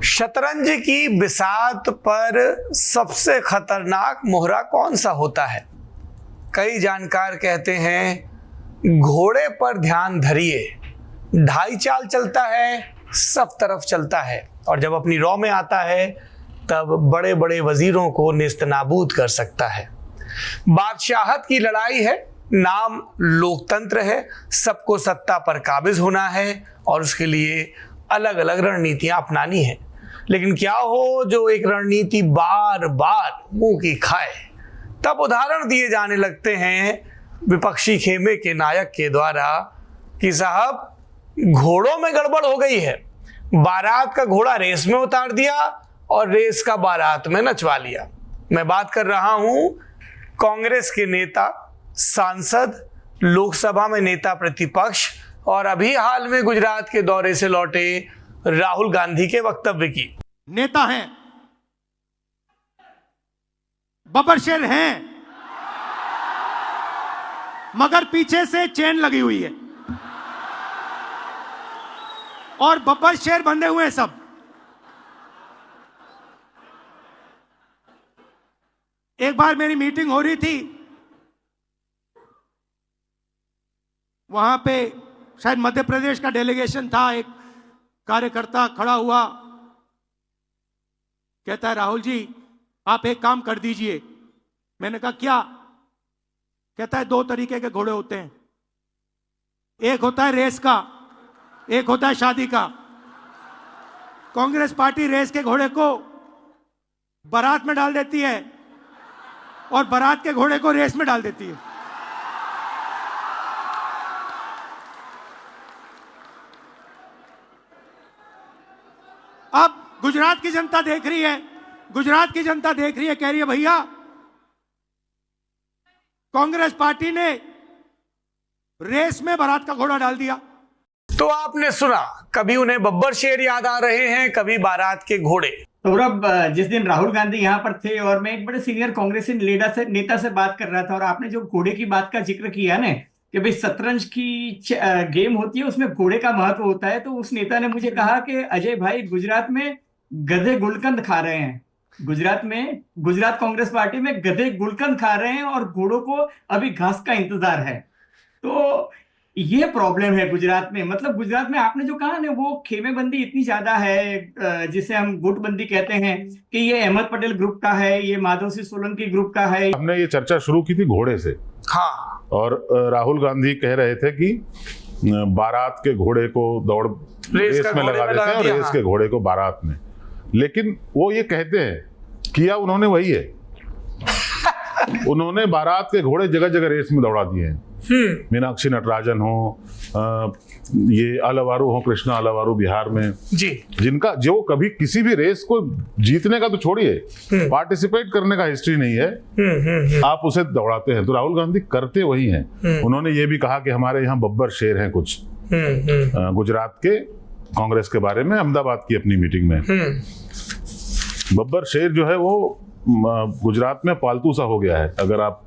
शतरंज की बिसात पर सबसे खतरनाक मोहरा कौन सा होता है? कई जानकार कहते हैं घोड़े पर ध्यान धरिए, ढाई चाल चलता है, सब तरफ चलता है, और जब अपनी रौ में आता है तब बड़े बड़े वजीरों को नेस्तनाबूद कर सकता है। बादशाहत की लड़ाई है, नाम लोकतंत्र है, सबको सत्ता पर काबिज होना है और उसके लिए अलग अलग रणनीतियां अपनानी है। लेकिन क्या हो जो एक रणनीति बार बार मुंह की खाए, तब उदाहरण दिए जाने लगते हैं विपक्षी खेमे के नायक के द्वारा कि साहब घोड़ों में गड़बड़ हो गई है, बारात का घोड़ा रेस में उतार दिया और रेस का बारात में नचवा लिया। मैं बात कर रहा हूं कांग्रेस के नेता, सांसद, लोकसभा में नेता प्रतिपक्ष और अभी हाल में गुजरात के दौरे से लौटे राहुल गांधी के वक्तव्य की। नेता हैं, बब्बर शेर हैं, मगर पीछे से चेन लगी हुई है और बब्बर शेर बंधे हुए हैं सब। एक बार मेरी मीटिंग हो रही थी, वहां पे शायद मध्य प्रदेश का डेलीगेशन था। एक कार्यकर्ता खड़ा हुआ, कहता है राहुल जी आप एक काम कर दीजिए। मैंने कहा क्या? कहता है दो तरीके के घोड़े होते हैं, एक होता है रेस का, एक होता है शादी का। कांग्रेस पार्टी रेस के घोड़े को बारात में डाल देती है और बारात के घोड़े को रेस में डाल देती है। अब गुजरात की जनता देख रही है, गुजरात की जनता देख रही है, कह रही है भैया कांग्रेस पार्टी ने रेस में बारात का घोड़ा डाल दिया। तो आपने सुना, कभी उन्हें बब्बर शेर याद आ रहे हैं, कभी बारात के घोड़े। सौरभ, जिस दिन राहुल गांधी यहाँ पर थे और मैं एक बड़े सीनियर कांग्रेसी नेता से बात कर रहा था और आपने जो घोड़े की बात का जिक्र किया ना कि भाई शतरंज की गेम होती है, उसमें घोड़े का महत्व होता है, तो उस नेता ने मुझे कहा कि अजय भाई गुजरात में गधे गुलकंद खा रहे हैं, गुजरात कांग्रेस पार्टी में गधे गुलकंद खा रहे हैं और घोड़ों को अभी घास का इंतजार है। तो ये प्रॉब्लम है गुजरात में। मतलब गुजरात में आपने जो कहा ना वो खेमेबंदी इतनी ज्यादा है, जिसे हम गुटबंदी कहते हैं, कि ये अहमद पटेल ग्रुप का है, ये माधव सिंह सोलंकी ग्रुप का है। हमने ये चर्चा शुरू की थी घोड़े से, हाँ, और राहुल गांधी कह रहे थे कि बारात के घोड़े को दौड़ रेस में लगा देते हैं और रेस के घोड़े को बारात में। लेकिन वो ये कहते हैं, किया उन्होंने वही है। उन्होंने बारात के घोड़े जगह जगह रेस में दौड़ा दिए हैं। मीनाक्षी नटराजन हो, ये अलवारू हो, कृष्णा अलवारू बिहार में जी, जिनका जो कभी किसी भी रेस को जीतने का तो छोड़िए, पार्टिसिपेट करने का हिस्ट्री नहीं है, आप उसे दौड़ाते हैं। तो राहुल गांधी करते वही हैं। उन्होंने ये भी कहा कि हमारे यहाँ बब्बर शेर हैं कुछ गुजरात के कांग्रेस के बारे में, अहमदाबाद की अपनी मीटिंग में। बब्बर शेर जो है वो गुजरात में पालतू सा हो गया है। अगर आप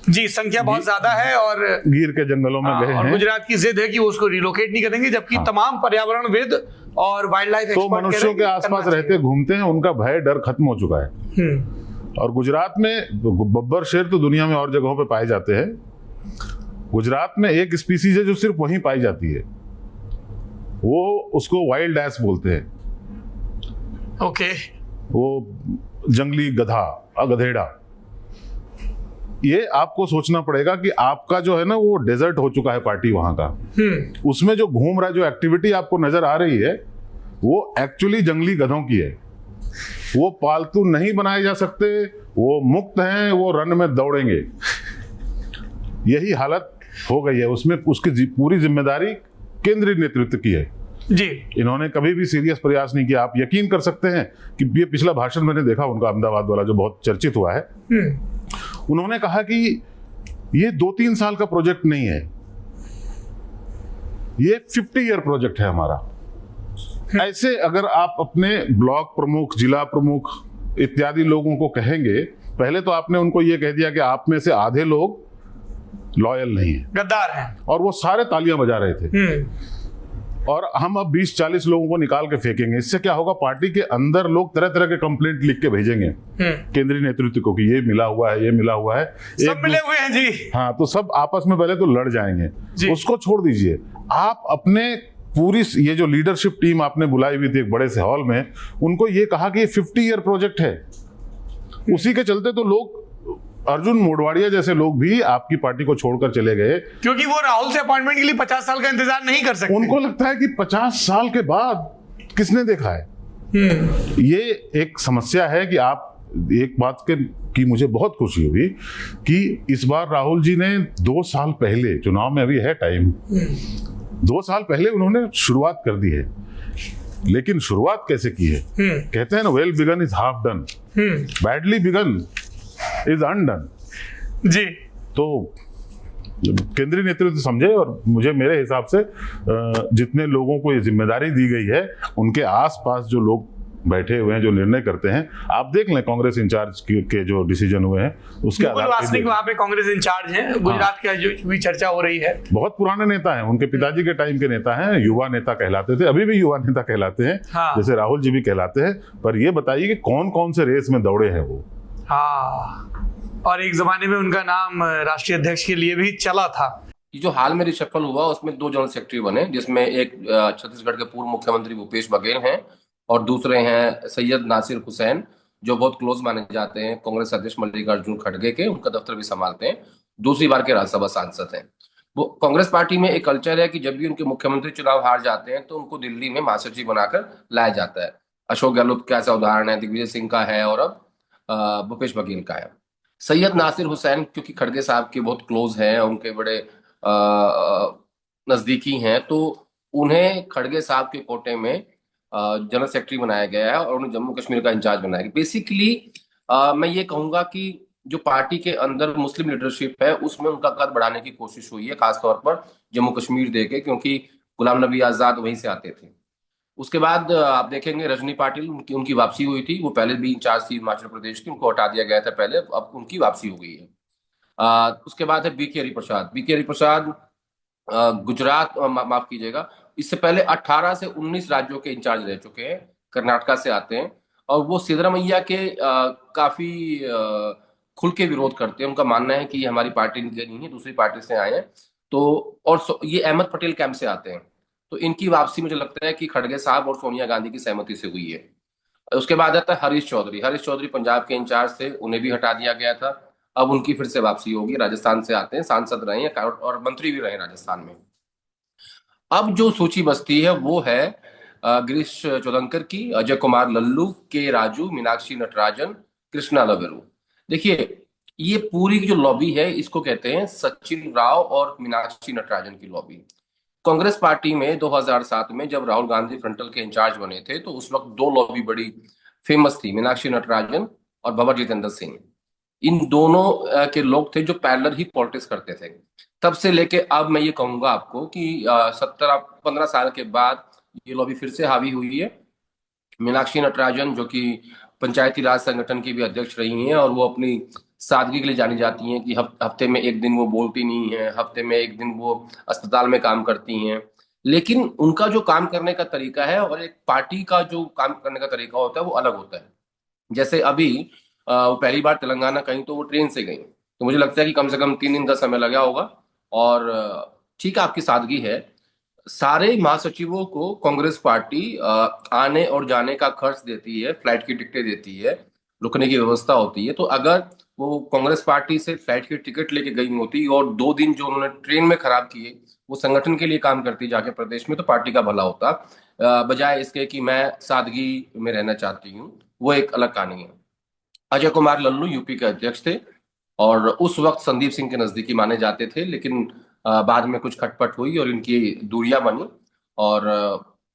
जी, संख्या बहुत ज्यादा है और गिर के जंगलों में गए हैं। गुजरात की जिद है कि वो उसको रिलोकेट नहीं करेंगे, जबकि तमाम पर्यावरणविद और वाइल्ड लाइफ तो मनुष्यों के आसपास रहते घूमते हैं, उनका भय डर खत्म हो चुका है। और गुजरात में बब्बर शेर तो दुनिया में और जगहों पे पाए जाते हैं, गुजरात में एक स्पीसीज है जो सिर्फ वहीं पाई जाती है, वो उसको वाइल्ड एस बोलते हैं। ओके, वो जंगली गधा, गधेड़ा। ये आपको सोचना पड़ेगा कि आपका जो है ना वो डेजर्ट हो चुका है पार्टी वहां का। उसमें जो घूम रहा है, जो एक्टिविटी आपको नजर आ रही है, वो एक्चुअली जंगली गधों की है। वो पालतू नहीं बनाए जा सकते, वो मुक्त हैं, वो रन में दौड़ेंगे। यही हालत हो गई है। उसमें उसकी पूरी जिम्मेदारी केंद्रीय नेतृत्व की है जी। इन्होंने कभी भी सीरियस प्रयास नहीं किया। आप यकीन कर सकते हैं कि ये पिछला भाषण मैंने देखा उनका, अहमदाबाद वाला, जो बहुत चर्चित हुआ है। उन्होंने कहा कि ये 2-3 साल का प्रोजेक्ट नहीं है, ये 50 ईयर प्रोजेक्ट है हमारा। ऐसे अगर आप अपने ब्लॉक प्रमुख, जिला प्रमुख इत्यादि लोगों को कहेंगे, पहले तो आपने उनको ये कह दिया कि आप में से आधे लोग लॉयल नहीं है, गद्दार हैं, और वो सारे तालियां बजा रहे थे। और हम अब 20-40 लोगों को निकाल के फेंकेंगे। इससे क्या होगा, पार्टी के अंदर लोग तरह तरह के कंप्लेंट लिख के भेजेंगे केंद्रीय नेतृत्व को कि ये मिला हुआ है, ये मिला हुआ है, सब मिले हुए हैं जी। हाँ, तो सब आपस में पहले तो लड़ जाएंगे, उसको छोड़ दीजिए। आप अपने पूरी ये जो लीडरशिप टीम आपने बुलाई हुई थी एक बड़े से हॉल में, उनको ये कहा कि ये 50 ईयर प्रोजेक्ट है। उसी के चलते तो लोग, अर्जुन मोढवाडिया जैसे लोग भी आपकी पार्टी को छोड़कर चले गए, क्योंकि वो राहुल से अपॉइंटमेंट के लिए 50 साल का इंतजार नहीं कर सकते। उनको लगता है कि 50 साल के बाद किसने देखा है। ये एक समस्या है कि आप, एक बात की मुझे बहुत खुशी हुई कि इस बार राहुल जी ने 2 साल पहले, चुनाव में अभी है टाइम, 2 साल पहले उन्होंने शुरुआत कर दी है। लेकिन शुरुआत कैसे की है? कहते हैं ना, well begun is half done, badly begun is undone जी। तो केंद्रीय नेतृत्व समझे, और मुझे मेरे हिसाब से जितने लोगों को ये जिम्मेदारी दी गई है, उनके आसपास जो लोग बैठे हुए हैं, जो निर्णय करते हैं, आप देख लें कांग्रेस इंचार्ज के जो डिसीजन हुए हैं उसके मुकुल वासनिक वहाँ पे कांग्रेस इंचार्ज हैं, गुजरात की जो भी चर्चा हो रही है। बहुत पुराने नेता हैं, उनके पिताजी के टाइम के नेता हैं, युवा नेता कहलाते थे, अभी भी युवा नेता कहलाते हैं। जैसे राहुल जी भी कहलाते हैं। पर ये बताइए कि कौन कौन से रेस में दौड़े हैं वो। हाँ, और एक जमाने में उनका नाम राष्ट्रीय अध्यक्ष के लिए भी चला था। ये जो हाल में रिशफल हुआ उसमें 2 जनरल सेक्रेटरी बने, जिसमें एक छत्तीसगढ़ के पूर्व मुख्यमंत्री भूपेश बघेल हैं और दूसरे हैं सैयद नासिर हुसैन, जो बहुत क्लोज माने जाते हैं कांग्रेस अध्यक्ष मल्लिकार्जुन खड़गे के। उनका दफ्तर भी संभालते हैं, दूसरी बार के राज्यसभा सांसद हैं वो। कांग्रेस पार्टी में एक कल्चर है कि जब भी उनके मुख्यमंत्री चुनाव हार जाते हैं तो उनको दिल्ली में महासचिव बनाकर लाया जाता है। अशोक गहलोत का ऐसा उदाहरण है, दिग्विजय सिंह का है, और अब भूपेश बघेल का है। सैयद नासिर हुसैन क्योंकि खड़गे साहब के बहुत क्लोज हैं, उनके बड़े नजदीकी हैं, तो उन्हें खड़गे साहब के कोटे में जनरल सेक्रेटरी बनाया गया है और उन्हें जम्मू कश्मीर का इंचार्ज बनाया गया। बेसिकली मैं ये कहूंगा कि जो पार्टी के अंदर मुस्लिम लीडरशिप है उसमें उनका कद बढ़ाने की कोशिश हुई है, खासतौर पर जम्मू कश्मीर देके, क्योंकि गुलाम नबी आजाद वहीं से आते थे। उसके बाद आप देखेंगे रजनी पाटिल, उनकी वापसी हुई थी। वो पहले भी इंचार्ज थी हिमाचल प्रदेश की, उनको हटा दिया गया था पहले, अब उनकी वापसी हो गई है। उसके बाद है बीके हरिप्रसाद। बीके हरिप्रसाद गुजरात, माफ कीजिएगा, इससे पहले 18 से 19 राज्यों के इंचार्ज रह चुके हैं, कर्नाटका से आते हैं, और वो सिद्धरामैया के काफी खुल के विरोध करते हैं। उनका मानना है कि ये हमारी पार्टी के नहीं है, दूसरी पार्टी से आए हैं। तो और ये अहमद पटेल कैंप से आते हैं। तो इनकी वापसी मुझे लगता है कि खड़गे साहब और सोनिया गांधी की सहमति से हुई है। उसके बाद आता है हरीश चौधरी। हरीश चौधरी पंजाब के इंचार्ज थे, उन्हें भी हटा दिया गया था, अब उनकी फिर से वापसी होगी। राजस्थान से आते हैं, सांसद रहे हैं और मंत्री भी रहे राजस्थान में। अब जो सूची बचती है वो है गिरीश चोडंकर की, अजय कुमार लल्लू, के राजू, मीनाक्षी नटराजन, कृष्णा लवेरू। देखिए, ये पूरी जो लॉबी है इसको कहते हैं सचिन राव और मीनाक्षी नटराजन की लॉबी। कांग्रेस पार्टी में 2007 में जब राहुल गांधी फ्रंटल के इंचार्ज बने थे तो उस वक्त 2 लॉबी बड़ी फेमस थी, मीनाक्षी नटराजन और भंवर जितेंद्र सिंह। इन दोनों के लोग थे जो पैरेलल ही पॉलिटिक्स करते थे। तब से लेके अब मैं ये कहूंगा आपको कि 17-15 साल के बाद ये लॉबी फिर से हावी हुई है। मीनाक्षी नटराजन जो कि पंचायती राज संगठन की भी अध्यक्ष रही हैं और वो अपनी सादगी के लिए जानी जाती हैं कि हफ्ते में एक दिन वो बोलती नहीं है, हफ्ते में एक दिन वो अस्पताल में काम करती हैं। लेकिन उनका जो काम करने का तरीका है और एक पार्टी का जो काम करने का तरीका होता है वो अलग होता है। जैसे अभी वो पहली बार तेलंगाना गई तो वो ट्रेन से गई, तो मुझे लगता है कि कम से कम 3 दिन का समय लगा होगा। और ठीक है, आपकी सादगी है। सारे महासचिवों को कांग्रेस पार्टी आने और जाने का खर्च देती है, फ्लाइट की टिकटें देती है, रुकने की व्यवस्था होती है। तो अगर वो कांग्रेस पार्टी से फ्लाइट की टिकट लेके गई होती और 2 दिन जो उन्होंने ट्रेन में खराब किए वो संगठन के लिए काम करती जाके प्रदेश में, तो पार्टी का भला होता, बजाय इसके कि मैं सादगी में रहना चाहती हूँ। वो एक अलग कहानी है। अजय कुमार लल्लू यूपी के अध्यक्ष थे और उस वक्त संदीप सिंह के नजदीकी माने जाते थे, लेकिन बाद में कुछ खटपट हुई और इनकी दूरियां बनी और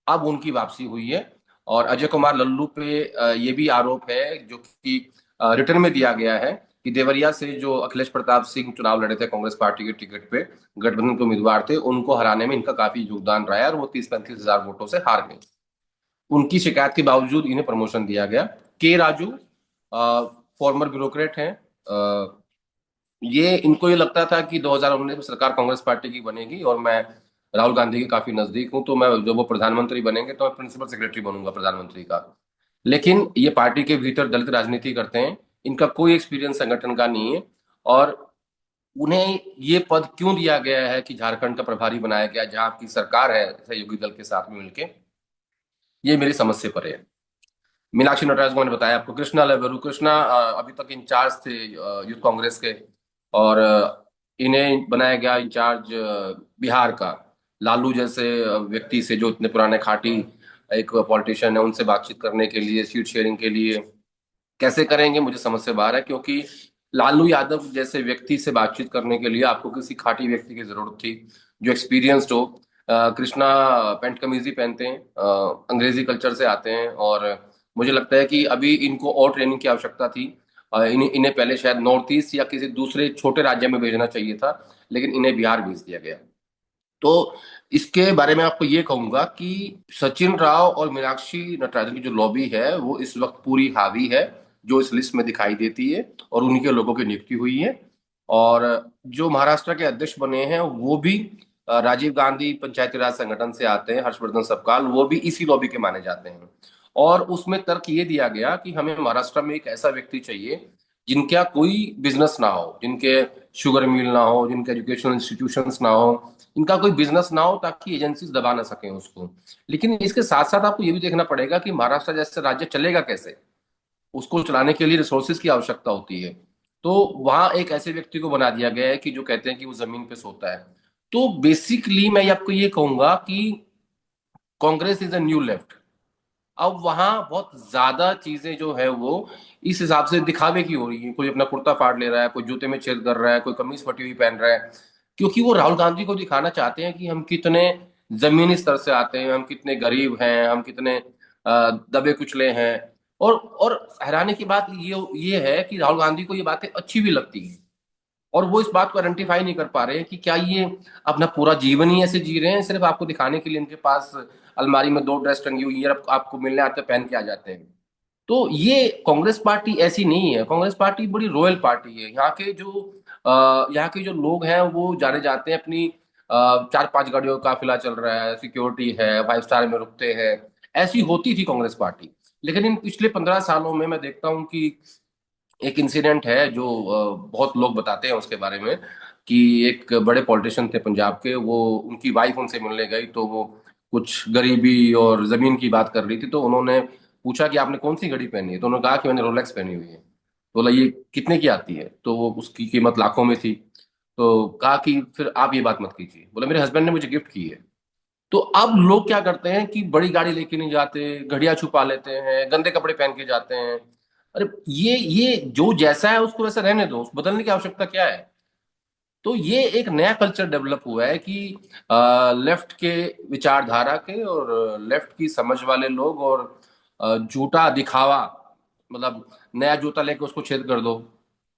अब उनकी वापसी हुई है। और अजय कुमार लल्लू पे ये भी आरोप है जो कि रिटर्न में दिया गया है कि देवरिया से जो अखिलेश प्रताप सिंह चुनाव लड़े थे कांग्रेस पार्टी के टिकट पे, गठबंधन के उम्मीदवार थे, उनको हराने में इनका काफी योगदान रहा है और वो 30-35 हजार वोटों से हार गए। उनकी शिकायत के बावजूद इन्हें प्रमोशन दिया गया। के राजू फॉर्मर ब्यूरोक्रेट हैं, ये इनको ये लगता था कि 2019 में सरकार कांग्रेस पार्टी की बनेगी और मैं राहुल गांधी के काफी नजदीक हूं, तो मैं जब वो प्रधानमंत्री बनेंगे तो मैं प्रिंसिपल सेक्रेटरी बनूंगा प्रधानमंत्री का। लेकिन ये पार्टी के भीतर दलित राजनीति करते हैं, इनका कोई एक्सपीरियंस संगठन का नहीं है। और उन्हें ये पद क्यों दिया गया है कि झारखंड का प्रभारी बनाया गया, जहां आपकी सरकार है सहयोगी दल के साथ में मिलके, ये मेरी समझ से परे है। मीनाक्षी नटराज को मैंने बताया आपको, कृष्णा लवेरू, कृष्णा अभी तक इंचार्ज थे यूथ कांग्रेस के, और इन्हें बनाया गया इंचार्ज बिहार का। लालू जैसे व्यक्ति से, जो इतने पुराने खाटी एक पॉलिटिशियन है, उनसे बातचीत करने के लिए, सीट शेयरिंग के लिए कैसे करेंगे, मुझे समझ से बाहर है। क्योंकि लालू यादव जैसे व्यक्ति से बातचीत करने के लिए आपको किसी खाटी व्यक्ति की जरूरत थी, जो एक्सपीरियंस्ड हो। कृष्णा पैंट कमीज ही पहनते हैं, अंग्रेजी कल्चर से आते हैं, और मुझे लगता है कि अभी इनको और ट्रेनिंग की आवश्यकता थी। इन्हें पहले शायद नॉर्थ ईस्ट या किसी दूसरे छोटे राज्य में भेजना चाहिए था, लेकिन इन्हें बिहार भेज दिया गया। तो इसके बारे में आपको ये कहूंगा कि सचिन राव और मीनाक्षी नटराजन की जो लॉबी है वो इस वक्त पूरी हावी है, जो इस लिस्ट में दिखाई देती है, और उन्हीं के लोगों की नियुक्ति हुई है। और जो महाराष्ट्र के अध्यक्ष बने हैं वो भी राजीव गांधी पंचायती राज संगठन से आते हैं, हर्षवर्धन सपकाल, वो भी इसी लॉबी के माने जाते हैं। और उसमें तर्क ये दिया गया कि हमें महाराष्ट्र में एक ऐसा व्यक्ति चाहिए जिनका कोई बिजनेस ना हो, जिनके शुगर मिल ना हो, जिनके एजुकेशनल इंस्टीट्यूशंस ना हो, इनका कोई बिजनेस ना हो, ताकि एजेंसीज दबा ना सकें उसको। लेकिन इसके साथ साथ आपको ये भी देखना पड़ेगा कि महाराष्ट्र जैसे राज्य चलेगा कैसे, उसको चलाने के लिए रिसोर्सेज की आवश्यकता होती है। तो वहां एक ऐसे व्यक्ति को बना दिया गया है कि जो कहते हैं कि वो जमीन पे सोता है। तो बेसिकली मैं आपको ये कहूंगा कि Congress is a new left. अब वहां बहुत ज्यादा चीजें जो है वो इस हिसाब से दिखावे की हो रही है। कोई अपना कुर्ता फाड़ ले रहा है, कोई जूते में छेद कर रहा है, कोई कमीज फटी हुई पहन रहा है, क्योंकि वो राहुल गांधी को दिखाना चाहते हैं कि हम कितने जमीनी स्तर से आते हैं, हम कितने गरीब हैं, हम कितने दबे कुचले हैं। और हैरानी की बात ये है कि राहुल गांधी को ये बातें अच्छी भी लगती हैं, और वो इस बात को आइडेंटिफाई नहीं कर पा रहे हैं कि क्या ये अपना पूरा जीवन ही ऐसे जी रहे हैं, सिर्फ आपको दिखाने के लिए इनके पास अलमारी में 2 ड्रेस टंगी हुई है, आपको मिलने आते पहन के आ जाते हैं। तो ये कांग्रेस पार्टी ऐसी नहीं है। कांग्रेस पार्टी बड़ी रॉयल पार्टी है। यहाँ के जो लोग हैं वो जाने जाते हैं अपनी 4-5 गाड़ियों का काफिला चल रहा है, सिक्योरिटी है, 5 स्टार में रुकते हैं। ऐसी होती थी कांग्रेस पार्टी। लेकिन इन पिछले 15 सालों में मैं देखता हूँ कि एक इंसिडेंट है जो बहुत लोग बताते हैं उसके बारे में, कि एक बड़े पॉलिटिशियन थे पंजाब के, वो उनकी वाइफ उनसे मिलने गई, तो वो कुछ गरीबी और जमीन की बात कर रही थी। तो उन्होंने पूछा कि आपने कौन सी घड़ी पहनी है, तो उन्होंने कहा कि मैंने रोलेक्स पहनी हुई है। तो बोला ये कितने की आती है, तो वो उसकी कीमत लाखों में थी। तो कहा कि फिर आप ये बात मत कीजिए, बोला मेरे हस्बैंड ने मुझे गिफ्ट की है। तो अब लोग क्या करते हैं कि बड़ी गाड़ी लेके नहीं जाते, घड़ियां छुपा लेते हैं, गंदे कपड़े पहन के जाते हैं। अरे ये जो जैसा है उसको वैसा रहने दो, उसको बदलने की आवश्यकता क्या है। तो ये एक नया कल्चर डेवलप हुआ है कि लेफ्ट के विचारधारा के और लेफ्ट की समझ वाले लोग, और झूठा दिखावा, मतलब नया जूता लेके उसको छेद कर दो,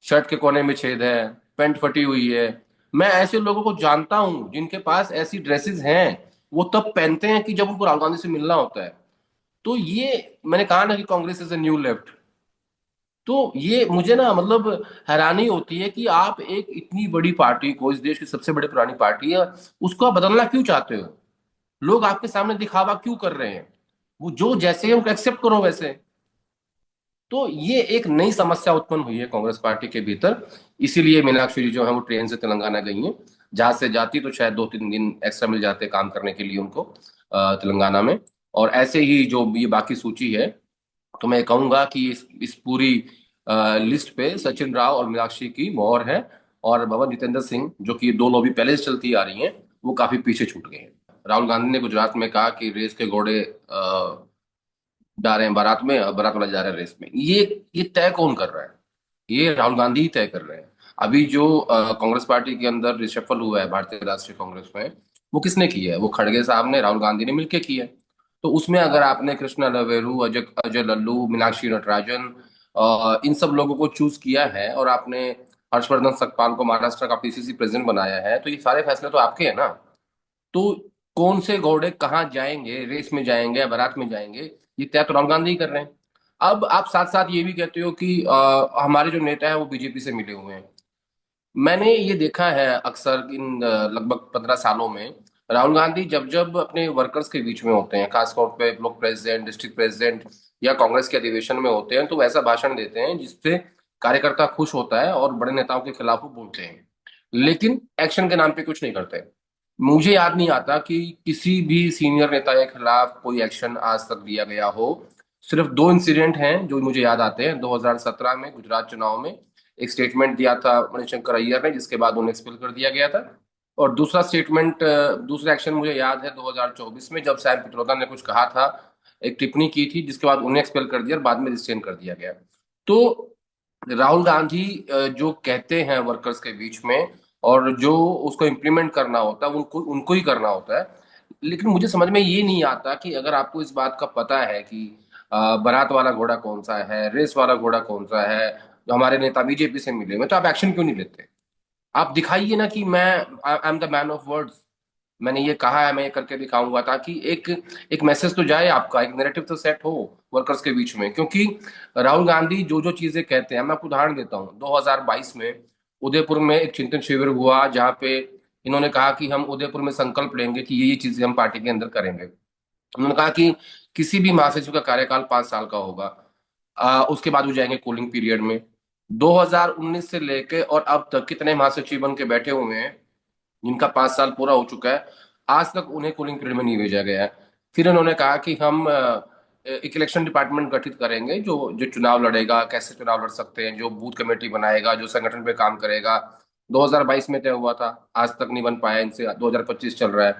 शर्ट के कोने में छेद है, पैंट फटी हुई है। मैं ऐसे लोगों को जानता हूं जिनके पास ऐसी ड्रेसेस हैं, वो तब पहनते हैं कि जब उनको राहुल गांधी से मिलना होता है। तो ये मैंने कहा ना कि Congress is a new left. तो ये मुझे ना मतलब हैरानी होती है कि आप एक इतनी बड़ी पार्टी को, इस देश की सबसे बड़ी पुरानी पार्टी है, उसको आप बदलना क्यों चाहते हो। लोग आपके सामने दिखावा क्यों कर रहे हैं, वो जो जैसे है उनको एक्सेप्ट करो वैसे। तो ये एक नई समस्या उत्पन्न हुई है कांग्रेस पार्टी के भीतर। इसीलिए मीनाक्षी जी जो है वो ट्रेन से तेलंगाना गई हैं। जहां से जाती तो शायद 2-3 दिन एक्स्ट्रा मिल जाते काम करने के लिए उनको तेलंगाना में। और ऐसे ही जो ये बाकी सूची है, तो मैं कहूंगा कि इस पूरी लिस्ट पे सचिन राव और मीनाक्षी की मोहर है। और भवन जितेंद्र सिंह, जो कि 2 लॉबी पहले से चलती आ रही हैं, वो काफी पीछे छूट गए हैं। राहुल गांधी ने गुजरात में कहा कि रेस के घोड़े जा रहे हैं बारात में, और बारात वाला जा रहा है रेस में। ये तय कौन कर रहा है? ये राहुल गांधी ही तय कर रहे हैं। अभी जो कांग्रेस पार्टी के अंदर रिशफल हुआ है भारतीय राष्ट्रीय कांग्रेस में, वो किसने किया है? वो खड़गे साहब ने, राहुल गांधी ने मिलकर किया है। तो उसमें अगर आपने कृष्णा लवेरू, अजय अजय लल्लू, मीनाक्षी नटराजन, इन सब लोगों को चूज किया है, और आपने हर्षवर्धन सतपाल को महाराष्ट्र का पीसीसी प्रेसिडेंट बनाया है, तो ये सारे फैसले तो आपके हैं ना। तो कौन से घोड़े कहाँ जाएंगे, रेस में जाएंगे या बारात में जाएंगे, ये तय तो राहुल गांधी ही कर रहे हैं। अब आप साथ साथ ये भी कहते हो कि हमारे जो नेता है वो बीजेपी से मिले हुए हैं। मैंने ये देखा है अक्सर इन लगभग 15 सालों में, राहुल गांधी जब जब अपने वर्कर्स के बीच में होते हैं, खासतौर पे ब्लॉक प्रेसिडेंट, डिस्ट्रिक्ट प्रेसिडेंट या कांग्रेस के अधिवेशन में होते हैं, तो वैसा भाषण देते हैं जिससे कार्यकर्ता खुश होता है और बड़े नेताओं के खिलाफ वो बोलते हैं, लेकिन एक्शन के नाम पे कुछ नहीं करते। मुझे याद नहीं आता कि किसी भी सीनियर नेता के खिलाफ कोई एक्शन आज तक लिया गया हो। सिर्फ दो इंसिडेंट हैं जो मुझे याद आते हैं। 2017 में गुजरात चुनाव में एक स्टेटमेंट दिया था मणिशंकर अय्यर ने, जिसके बाद उन्हें एक्सपेल कर दिया गया था। और दूसरा स्टेटमेंट, दूसरा एक्शन मुझे याद है 2024 में, जब सैम पित्रोदा ने कुछ कहा था, एक टिप्पणी की थी, जिसके बाद उन्हें एक्सपेल कर दिया और बाद में रिस्टेन कर दिया गया। तो राहुल गांधी जो कहते हैं वर्कर्स के बीच में और जो उसको इम्प्लीमेंट करना होता है उनको उनको ही करना होता है। लेकिन मुझे समझ में ये नहीं आता कि अगर आपको इस बात का पता है कि बारात वाला घोड़ा कौन सा है, रेस वाला घोड़ा कौन सा है, जो हमारे नेता बीजेपी से मिले हुए, तो आप एक्शन क्यों नहीं लेते? आप दिखाइए ना कि मैं I am the man of words, मैंने ये कहा है, मैं ये करके दिखाऊंगा, ताकि एक एक मैसेज तो जाए आपका, एक नैरेटिव तो सेट हो वर्कर्स के बीच में। क्योंकि राहुल गांधी जो जो चीजें कहते हैं, मैं आपको उदाहरण देता हूँ। 2022 में उदयपुर में एक चिंतन शिविर हुआ, जहाँ पे इन्होंने कहा कि हम उदयपुर में संकल्प लेंगे कि ये चीजें हम पार्टी के अंदर करेंगे। उन्होंने कहा कि किसी भी महासचिव का कार्यकाल 5 साल का होगा, उसके बाद वो जाएंगे कूलिंग पीरियड में। 2019 से लेके और अब तक कितने महासचिव बन के बैठे हुए हैं जिनका 5 साल पूरा हो चुका है, आज तक उन्हें कूलिंग पीरियड में नहीं भेजा गया है। फिर उन्होंने कहा कि हम एक इलेक्शन डिपार्टमेंट गठित करेंगे, जो जो चुनाव लड़ेगा, कैसे चुनाव लड़ सकते हैं, जो बूथ कमेटी बनाएगा, जो संगठन पे काम करेगा। 2022 में तय हुआ था, आज तक नहीं बन पाया, इनसे 2025 चल रहा है।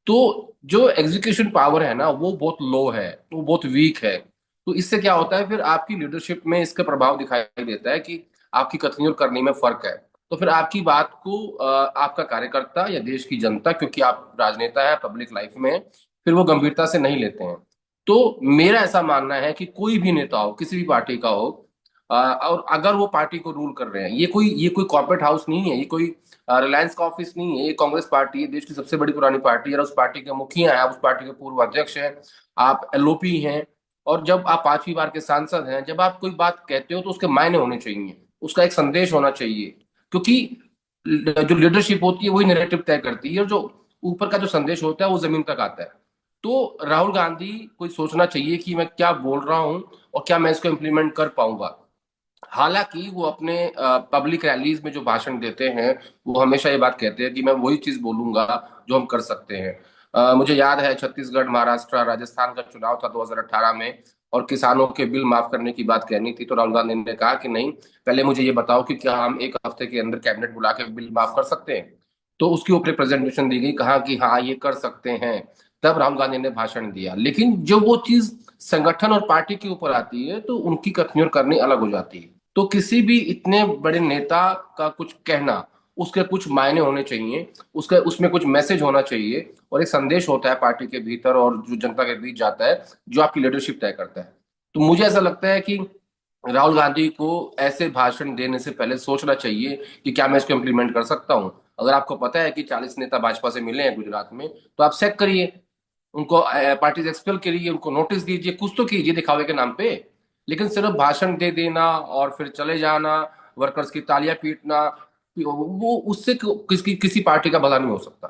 तो जो एग्जीक्यूशन पावर है ना, वो बहुत लो है, वो बहुत वीक है। तो इससे क्या होता है, फिर आपकी लीडरशिप में इसका प्रभाव दिखाई देता है कि आपकी कथनी और करनी में फर्क है। तो फिर आपकी बात को आपका कार्यकर्ता या देश की जनता, क्योंकि आप राजनेता है, पब्लिक लाइफ में है, फिर वो गंभीरता से नहीं लेते हैं। तो मेरा ऐसा मानना है कि कोई भी नेता हो, किसी भी पार्टी का हो, और अगर वो पार्टी को रूल कर रहे हैं, ये कोई कॉर्पोरेट हाउस नहीं है, ये कोई रिलायंस का ऑफिस नहीं है, ये कांग्रेस पार्टी है, देश की सबसे बड़ी पुरानी पार्टी है, और उस पार्टी के मुखिया हैं, आप उस पार्टी के पूर्व अध्यक्ष हैं, आप एलओपी हैं, और जब आप 5वीं बार के सांसद हैं, जब आप कोई बात कहते हो तो उसके मायने होने चाहिए, उसका एक संदेश होना चाहिए। क्योंकि जो लीडरशिप होती है वही नैरेटिव तय करती है, और जो ऊपर का जो संदेश होता है वो जमीन तक आता है। तो राहुल गांधी को सोचना चाहिए कि मैं क्या बोल रहा हूं और क्या मैं इसको इम्प्लीमेंट कर पाऊंगा। हालांकि वो अपने पब्लिक रैलीज में जो भाषण देते हैं, वो हमेशा ये बात कहते हैं कि मैं वही चीज बोलूंगा जो हम कर सकते हैं। मुझे याद है छत्तीसगढ़, महाराष्ट्र, राजस्थान का चुनाव था 2018 में, और किसानों के बिल माफ करने की बात कहनी थी, तो राहुल गांधी ने कहा कि नहीं, पहले मुझे ये बताओ कि क्या हम एक हफ्ते के अंदर कैबिनेट बुला के बिल माफ कर सकते हैं। तो उसके ऊपर प्रेजेंटेशन दी गई, कहा कि हाँ ये कर सकते हैं। तब राहुल गांधी ने भाषण दिया। लेकिन जब वो चीज संगठन और पार्टी के ऊपर आती है, तो उनकी कथनी और करनी अलग हो जाती है। तो किसी भी इतने बड़े नेता का कुछ कहना, उसके कुछ मायने होने चाहिए, उसका उसमें कुछ मैसेज होना चाहिए, और एक संदेश होता है पार्टी के भीतर और जो जनता के बीच जाता है, जो आपकी लीडरशिप तय करता है। तो मुझे ऐसा लगता है कि राहुल गांधी को ऐसे भाषण देने से पहले सोचना चाहिए कि क्या मैं इसको इम्प्लीमेंट कर सकता हूं। अगर आपको पता है कि 40 नेता भाजपा से मिले हैं गुजरात में, तो आप चेक करिए, उनको पार्टी से एक्सपेल करिए, उनको नोटिस दीजिए, कुछ तो कीजिए दिखावे के नाम पे। लेकिन सिर्फ भाषण दे देना और फिर चले जाना, वर्कर्स की तालियां पीटना, वो उससे किसी पार्टी का भला नहीं हो सकता।